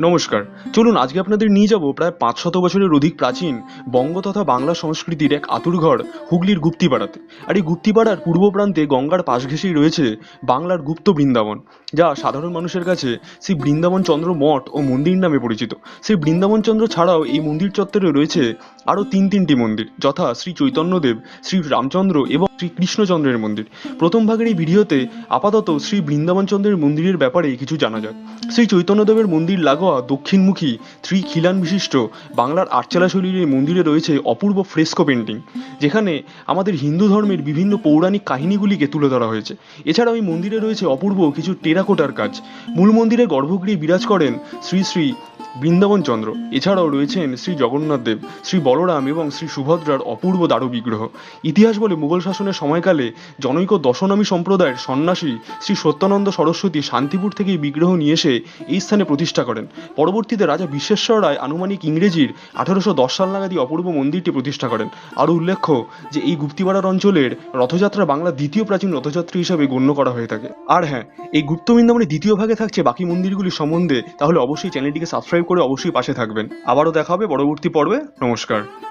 নমস্কার। চলুন আজকে আপনাদের নিয়ে যাব প্রায় ৫০০ বছরের অধিক প্রাচীন বঙ্গ তথা বাংলা সংস্কৃতির এক আঁতুড়ঘর হুগলির গুপ্তিপাড়াতে। আর এই গুপ্তিপাড়ার পূর্ব প্রান্তে গঙ্গার পাশ ঘেঁষেই রয়েছে বাংলার গুপ্ত বৃন্দাবন, যা সাধারণ মানুষের কাছে শ্রী বৃন্দাবন চন্দ্র মঠ ও মন্দির নামে পরিচিত। সেই বৃন্দাবন চন্দ্র ছাড়াও এই মন্দির চত্বরে রয়েছে আরও তিনটি মন্দির, যথা শ্রী চৈতন্যদেব, শ্রী রামচন্দ্র এবং শ্রী কৃষ্ণচন্দ্রের মন্দির। প্রথম ভাগের এই ভিডিওতে আপাতত শ্রী বৃন্দাবন চন্দ্রের মন্দিরের ব্যাপারে কিছু জানা যাক। শ্রী চৈতন্যদেবের মন্দির লাগোয়া দক্ষিণমুখী খিলান বিশিষ্ট বাংলার আটচালা শৈলীর এই মন্দিরে রয়েছে অপূর্ব ফ্রেস্কো পেন্টিং, যেখানে আমাদের হিন্দু ধর্মের বিভিন্ন পৌরাণিক কাহিনীগুলিকে তুলে ধরা হয়েছে। এছাড়াও এই মন্দিরে রয়েছে অপূর্ব কিছু টেরাকোটার কাজ। মূল মন্দিরের গর্ভগৃহে বিরাজ করেন শ্রী শ্রী বৃন্দাবন চন্দ্র। এছাড়াও রয়েছেন শ্রী জগন্নাথ দেব, শ্রী বলরাম এবং শ্রী সুভদ্রার অপূর্ব দারু বিগ্রহ। ইতিহাস বলে মুঘল শাসনের সময়কালে জনৈক দশনামী সম্প্রদায়ের সন্ন্যাসী শ্রী সত্যানন্দ সরস্বতী শান্তিপুর থেকে এই বিগ্রহ নিয়ে এসে এই স্থানে প্রতিষ্ঠা করেন। পরবর্তীতে রাজা বিশ্বেশ্বর রায় আনুমানিক ইংরেজির ১৮১০ সাল নাগাদ এই অপূর্ব মন্দিরটি প্রতিষ্ঠা করেন। আরও উল্লেখ্য যে এই গুপ্তিপাড়ার অঞ্চলের রথযাত্রা বাংলার দ্বিতীয় প্রাচীন রথযাত্রা হিসাবে গণ্য করা হয়ে থাকে। আর হ্যাঁ, এই গুপ্ত বৃন্দাবনের দ্বিতীয় ভাগে থাকছে বাকি মন্দিরগুলির সম্বন্ধে, তাহলে অবশ্যই চ্যানেলটিকে সাবস্ক্রাইব করে অবশ্যই পাশে থাকবেন। আবারও দেখা হবে পরবর্তী পর্বে। নমস্কার।